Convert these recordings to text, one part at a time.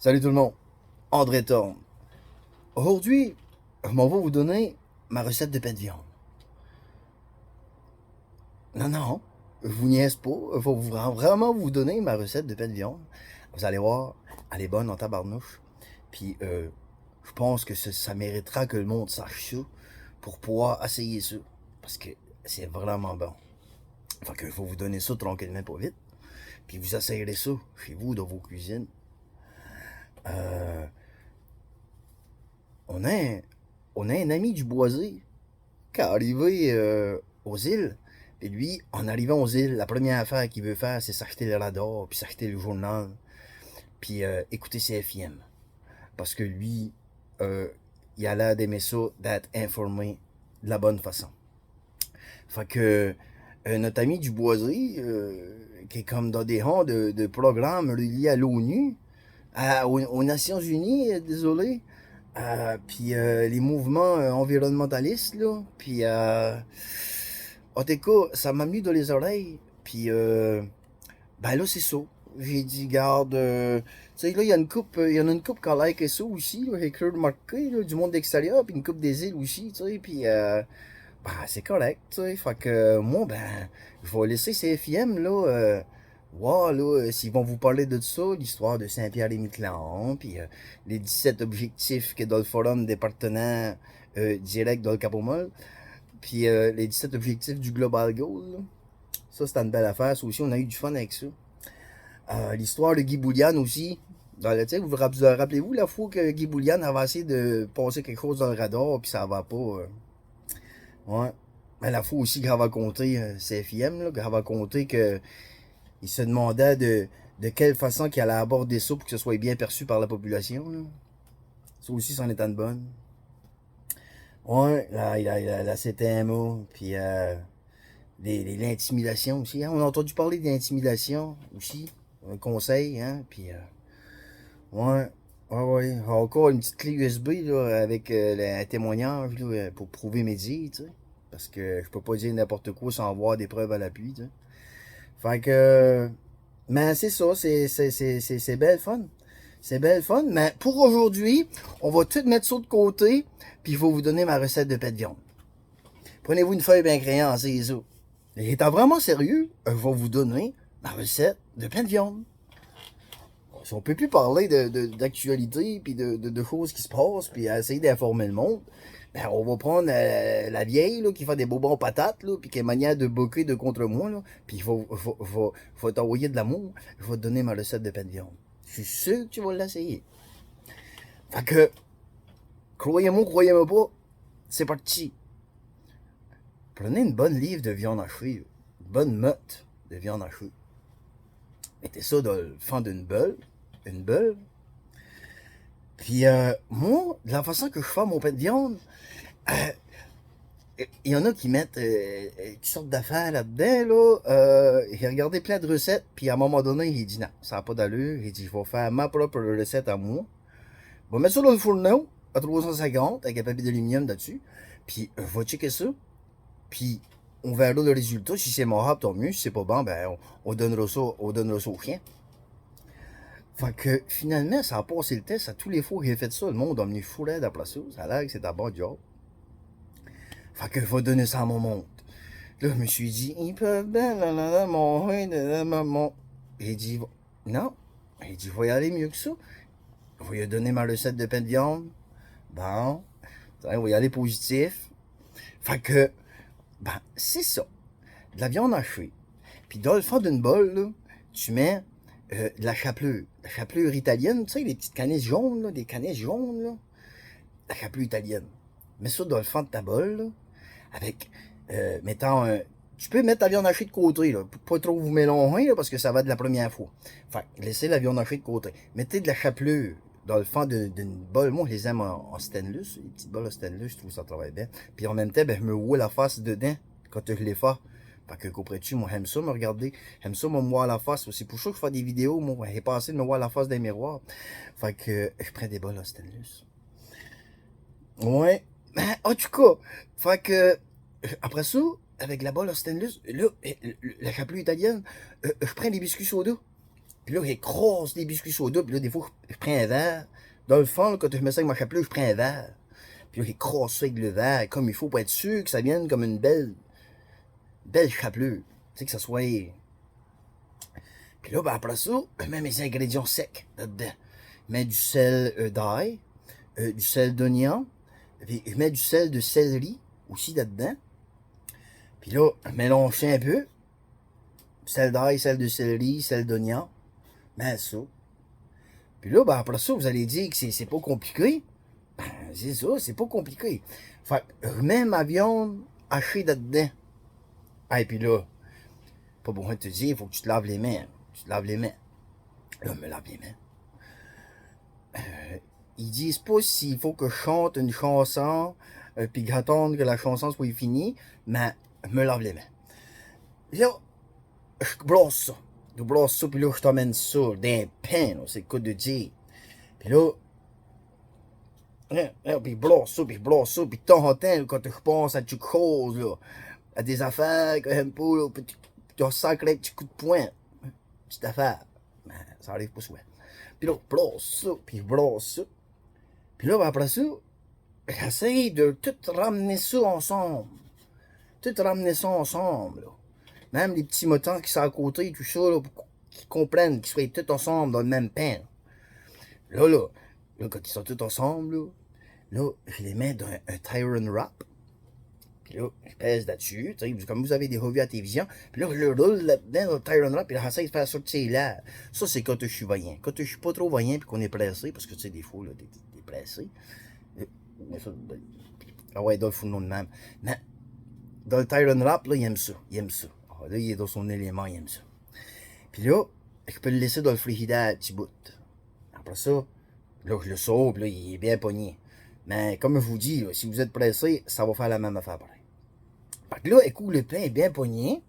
Salut tout le monde, André Thorne. Aujourd'hui, je m'en vais vous donner ma recette de pain de viande. Non, non, je vous niaise pas, je vais vraiment vous donner ma recette de pain de viande. Vous allez voir, elle est bonne en tabarnouche. Puis, je pense que ça méritera que le monde sache ça pour pouvoir essayer ça. Parce que c'est vraiment bon. Fait que je vais vous donner ça tranquillement, pas vite. Puis vous essayerez ça chez vous, dans vos cuisines. Euh, on a un, on a un ami du boisé qui est arrivé aux îles. Et lui, en arrivant aux îles, la première affaire qu'il veut faire, c'est s'acheter le radar, puis s'acheter le journal, puis écouter CFM. Parce que lui, euh, il a l'air d'aimer ça, d'être informé de la bonne façon. Fait que notre ami du boisé, qui est comme dans des rangs de programmes reliés à l'ONU, aux Nations Unies, désolé, puis les mouvements environnementalistes, là, puis en tout cas, ça m'a mis dans les oreilles, puis ben là, c'est ça. J'ai dit, garde, tu sais, là, il y en a une coupe qui a like ça aussi, là, j'ai cru remarquer, là, du monde extérieur, puis une coupe des îles aussi, tu sais, puis ben, c'est correct, tu sais, fait que moi, ben, je vais laisser ces FM, là, wow, là, s'ils vont vous parler de ça, l'histoire de Saint-Pierre-et-Miquelon, puis les 17 objectifs que dans le forum des partenaires directs dans le Capomol, puis les 17 objectifs du Global Goal, là. Ça, c'était une belle affaire, ça aussi, on a eu du fun avec ça. L'histoire de Guy Boulian aussi. Rappelez-vous la fois que Guy Boulian avait essayé de passer quelque chose dans le radar, puis ça va pas. Ouais. Mais la fois aussi qu'il avait raconté, CFIM, là, qu'il avait raconté que il se demandait de quelle façon qu'il allait aborder ça pour que ce soit bien perçu par la population. Là. Ça aussi, c'en est une bonne. Ouais, là, la CTMA, puis l'intimidation aussi. Hein? On a entendu parler d'intimidation aussi, un conseil, hein, puis ouais, ouais. Encore une petite clé USB là, avec un témoignage là, pour prouver mes dires, tu sais. Parce que je peux pas dire n'importe quoi sans avoir des preuves à l'appui, tu sais. Fait que, mais c'est ça, c'est belle fun. C'est belle fun, mais pour aujourd'hui, on va tout mettre ça de côté, puis je vais vous donner ma recette de pet de viande. Prenez-vous une feuille bien crayon, c'est ça. Et étant vraiment sérieux, je vais vous donner ma recette de pain de viande. Si on peut plus parler d'actualité puis de choses qui se passent puis essayer d'informer le monde, ben on va prendre la vieille là, qui fait des bonbons patates là, puis qui est manière de boquer de contre moi là, puis je vais t'envoyer de l'amour, je vais te donner ma recette de pain de viande. Je suis sûr que tu vas l'essayer. Fait que croyez-moi pas, c'est parti. Prenez une bonne livre de viande hachée, une bonne meute de viande hachée. Mettez ça dans le fond d'une beule, une beule. Puis moi, de la façon que je fais mon pain de viande, euh, il y en a qui mettent toutes sortes d'affaires là-dedans. Là. J'ai regardé plein de recettes, puis à un moment donné, il dit non, ça n'a pas d'allure. Il dit, je vais faire ma propre recette à moi. Je vais mettre ça dans le fourneau à 350 avec un papier d'aluminium dessus. Puis je vais checker ça. Puis on verra le résultat. Si c'est mort, tant mieux. Si c'est pas bon, ben on donnera ça au chien. Fait que finalement, ça a passé le test. À tous les fois que j'ai fait ça, le monde a venu fou raide après ça. Ça a l'air que c'est un bon job. Fait que je vais donner ça à mon monde. Là, je me suis dit, ils peuvent bien, mon. J'ai dit, non. J'ai dit, je vais y aller mieux que ça. Je vais lui donner ma recette de pain de viande. Bon. On va y aller positif. Fait que, ben, c'est ça. De la viande hachée. Puis dans le fond d'une bolle, là, tu mets de la chapelure. La chapelure italienne, tu sais, les petites canisses jaunes, là, des canisses jaunes, là. La chapelure italienne. Mets ça dans le fond de ta bolle, là, avec, mettant un... Tu peux mettre la viande hachée de côté, là, pour pas trop vous mélanger, là, parce que ça va de la première fois. Fait laissez la viande hachée de côté. Mettez de la chapelure dans le fond d'une bolle. Moi, je les aime en stainless, les petites bolles en stainless, je trouve que ça travaille bien. Puis en même temps, ben, je me roule la face dedans quand je les fais. Fait que comprends-tu, moi j'aime ça me regarder, j'aime ça me voir la face. C'est pour ça que je fais des vidéos, moi, j'ai pas assez de me voir la face des miroirs. Fait que je prends des bols en stainless. Ouais. Ben, en tout cas, fait que après ça, avec la bolle en stainless, là, la chapelure italienne, je prends des biscuits soda. Puis là, j'écrase les biscuits soda. Puis là, des fois, je prends un verre. Dans le fond, là, quand je mets ça avec ma chapelure, je prends un verre. Puis là, j'écrase ça avec le verre, comme il faut, pour être sûr que ça vienne comme une belle chapelure. Tu sais, que ça soit... Puis là, ben, après ça, je mets mes ingrédients secs là-dedans. Je mets du sel d'ail, du sel d'oignon, puis je mets du sel de céleri aussi là-dedans. Puis là, je mélange ça un peu. Sel d'ail, sel de céleri, sel d'oignon. Ben ça. Puis là, ben, après ça, vous allez dire que c'est pas compliqué. Ben, c'est ça, c'est pas compliqué. Fait que je mets ma viande hachée là-dedans. Ah, et puis là, pas besoin de te dire, il faut que tu te laves les mains. Tu te laves les mains. Là, je me lave les mains. Ils disent pas s'il faut que je chante une chanson, puis j'attende que la chanson soit finie, mais je me lave les mains. Là, je brosse ça. Je brosse ça, puis là, je t'emmène ça d'un pain, c'est le cas de dire. Puis là, puis je brosse ça, puis je brosse ça, puis de temps en temps, quand je pense à quelque chose, là, à des affaires que j'aime pas, là, puis tu sacré un petit coup de poing. Petite affaire. Mais ça arrive pas souvent. Puis là, je brosse ça, puis je brosse ça. Puis là, ben, après ça, j'essaye de tout ramener ça ensemble. Tout ramener ça ensemble, là. Même les petits motants qui sont à côté, tout ça, là, pour qu'ils comprennent, qu'ils soient tous ensemble dans le même pain. Là, quand ils sont tous ensemble, là, je les mets dans un Tyron Wrap. Puis là, je pèse là-dessus, comme vous avez des revues à la télévision. Puis là, je le roule là-dedans dans le Tyron Wrap, puis là, j'essaie de faire sortir l'air. Ça, c'est quand je suis voyant. Quand je suis pas trop voyant, puis qu'on est pressé, parce que tu sais, des fois, là, t'es pressé. Ah ouais, dans le fou de nom de même. Mais dans le Tyron Wrap, là, il aime ça. Il aime ça. Ah, là, il est dans son élément, il aime ça. Puis là, je peux le laisser dans le frigidaire un petit bout. Après ça, là, je le sauve, là, il est bien pogné. Mais comme je vous dis, là, si vous êtes pressé, ça va faire la même affaire pareil. Fait que là, écoute, le pain est bien pogné.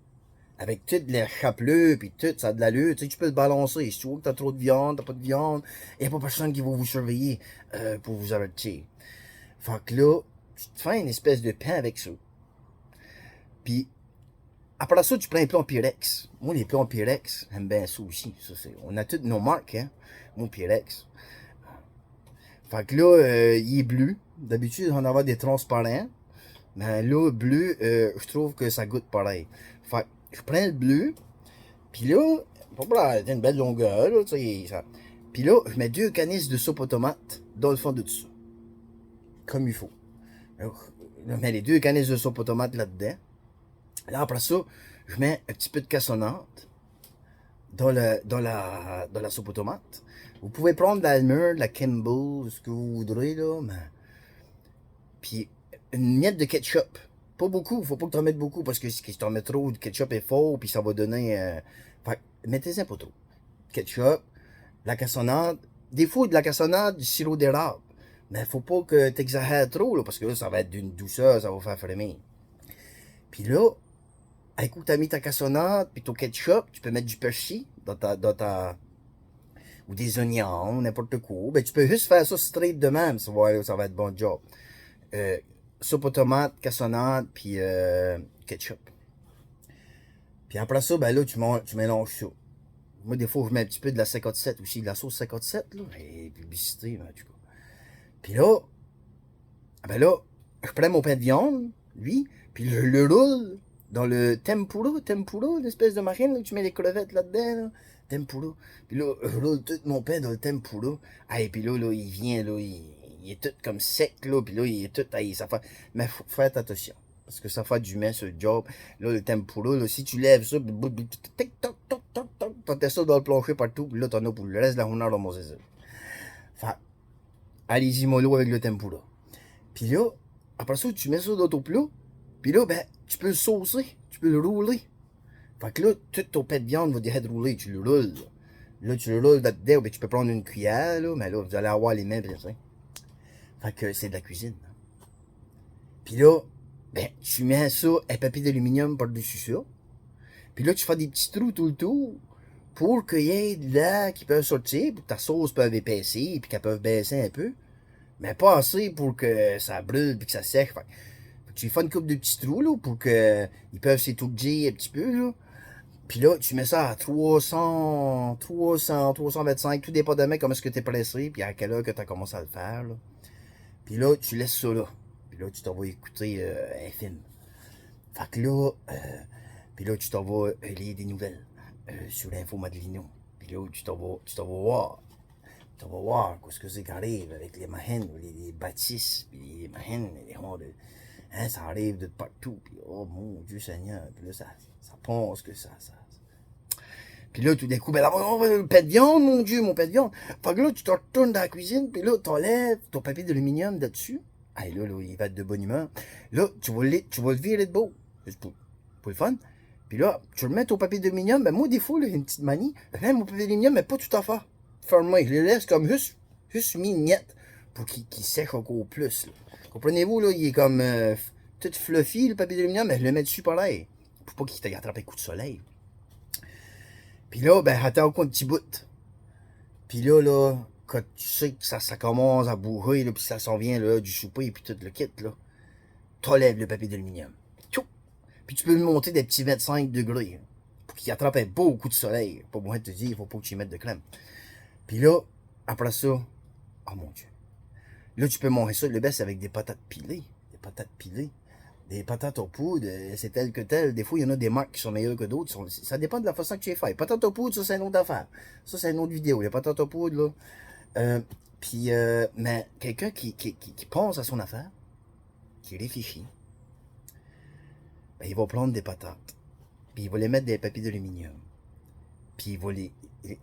Avec toute la chapelure, puis tout, ça a de l'allure, tu sais, tu peux le balancer. Si tu vois que t'as trop de viande, t'as pas de viande, il n'y a pas personne qui va vous surveiller pour vous avertir. Fait que là, tu te fais une espèce de pain avec ça. Puis, après ça, tu prends un plan Pyrex. Moi, les plans Pyrex, j'aime bien ça aussi. Ça, on a toutes nos marques, hein. Mon Pyrex. Fait que là, il est bleu. D'habitude, on en a des transparents. Mais là, bleu, je trouve que ça goûte pareil. Fait que je prends le bleu. Puis là, c'est une belle longueur, là, tu sais. Ça. Puis là, je mets 2 canisses de soupe aux tomates dans le fond de tout ça. Comme il faut. Alors, je mets les 2 canisses de soupe aux tomates là-dedans. Là, après ça, je mets un petit peu de cassonade dans la soupe aux tomates. Vous pouvez prendre de l'Almer, de la Campbell, ce que vous voudrez, là, mais... Puis, une miette de ketchup. Pas beaucoup, faut pas que tu en mettes beaucoup, parce que si tu en mets trop, le ketchup est fort, puis ça va donner... Fait, mettez-en pas trop. Ketchup, la cassonade, des fois de la cassonade, du sirop d'érable. Mais faut pas que tu exagères trop, là, parce que là, ça va être d'une douceur, ça va faire frémir. Puis là, écoute, t'as mis ta cassonade, puis ton ketchup, tu peux mettre du persil ou des oignons, n'importe quoi. Ben, tu peux juste faire ça straight de même, ça va être bon job. Soupe aux tomates, cassonade, puis ketchup. Puis après ça, ben là, tu mélanges ça. Moi, des fois, je mets un petit peu de la 57 aussi, de la sauce 57, là, et publicité, en tout cas. Puis là, ben là, je prends mon pain de viande, lui, puis je le roule dans le tempura, l'espèce de marine, là, où tu mets les crevettes là-dedans, là, tempura. Puis là, je roule tout mon pain dans le tempura. Ah, et puis là, il vient, là, il est tout comme sec, là, puis là, il est tout, ça fait, mais faut faire attention. Parce que ça fait du mess, ce job. Là, le tempura, là, si tu lèves ça, t'as ça dans le plancher partout, puis là, t'en as pour le reste de la journée dans mon zézé. Fait, allez-y mollo avec le tempura. Puis là, après ça, tu mets ça dans ton plat, puis là, ben, tu peux le saucer, tu peux le rouler. Fait que là, tout ton pain de viande va déjà être roulé, tu le roules. Là, tu le roules là-dedans, ben, tu peux prendre une cuillère, là, mais là, vous allez avoir les mains pressées. Fait que c'est de la cuisine. Puis là, ben, tu mets ça, un papier d'aluminium par-dessus ça. Puis là, tu fais des petits trous tout le tour pour qu'il y ait de l'air qui peut sortir, pour que ta sauce peut épaissir, puis qu'elle peut baisser un peu. Mais pas assez pour que ça brûle, puis que ça sèche. Fait que tu fais une coupe de petits trous, là, pour qu'ils peuvent s'étouffer un petit peu, là. Puis là, tu mets ça à 325, tout dépendamment comment est-ce que t'es pressé, puis à quelle heure que t'as commencé à le faire, là. Puis là, tu laisses ça là. Puis là, tu t'en vas écouter un film. Fait que là, puis là, tu t'en vas lire des nouvelles sur l'info Madelino. Puis là, tu t'en vas voir. Tu vas voir ce que c'est qui arrive avec les mahines, les bâtisses, puis les mahines, les ronds de... Hein, ça arrive de partout, puis oh mon Dieu Seigneur, puis là, ça pense que ça. Puis là, tout d'un coup, ben là, oh, le pet de viande, mon Dieu, mon pet de viande. Fait que là, tu te retournes dans la cuisine, puis là, t'enlèves ton papier d'aluminium là-dessus. Ah, là, il va être de bonne humeur. Là, tu vas le virer de beau. Juste pour le fun. Puis là, tu le mets ton papier d'aluminium. Ben moi, des fois, là, une petite manie. Ben, même mon papier d'aluminium, mais pas tout à fait fermé. Je le laisse comme juste mis une miette pour qu'il sèche encore plus. Là. Comprenez-vous, là, il est comme tout fluffy, le papier d'aluminium, mais je le mets dessus pareil. Pour pas qu'il t'attrape un coup de soleil. Puis là, ben, attends encore un petit bout. Puis là, quand tu sais que ça commence à bourrer, là, puis ça s'en vient là, du souper, puis tout le kit, là, t'enlèves le papier d'aluminium. Puis tu peux lui monter des petits 25 degrés, hein, pour qu'il attrape un beau coup de soleil. Pas besoin de te dire, il faut pas que tu y mettes de crème. Puis là, après ça, oh mon Dieu. Là, tu peux manger ça, le best, avec des patates pilées. Des patates pilées. Des patates aux poudre, c'est tel que tel. Des fois, il y en a des marques qui sont meilleures que d'autres. Ça dépend de la façon que tu les fais. Patates aux poudre, ça, c'est une autre affaire. Ça, c'est une autre vidéo. Les patates aux poudre, là. Mais quelqu'un qui pense à son affaire, qui réfléchit, ben, il va prendre des patates. Puis il va les mettre dans des papiers d'aluminium. Puis il va les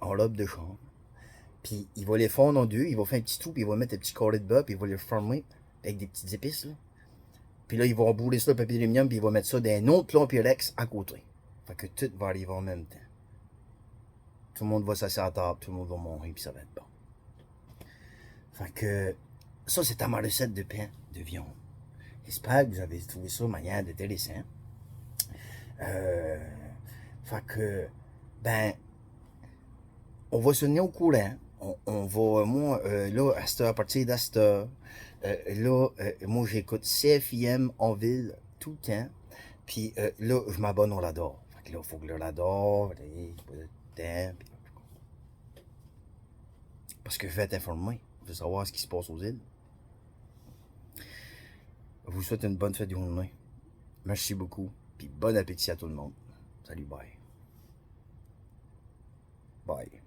en lobe de chambre. Puis il va les fondre en deux. Il va faire un petit trou. Puis il va mettre un petit carré de bas. Puis il va les former avec des petites épices, là. Puis là, il va embouler ça le papier d'aluminium, puis il va mettre ça dans un autre plomb Pyrex à côté. Fait que tout va arriver en même temps. Tout le monde va s'asseoir à table, tout le monde va mourir, puis ça va être bon. Fait que ça, c'est ma recette de pain de viande. J'espère que vous avez trouvé ça de manière intéressante. Fait que, ben, on va se tenir au courant. On va, moi, là, à partir d'à cette heure, moi, j'écoute CFIM en ville tout le temps. Puis là, je m'abonne au Radar. Fait que là, il faut que le Radar, parce que je vais être informé. Je veux savoir ce qui se passe aux îles. Je vous souhaite une bonne fête de journée. Merci beaucoup. Puis bon appétit à tout le monde. Salut, bye. Bye.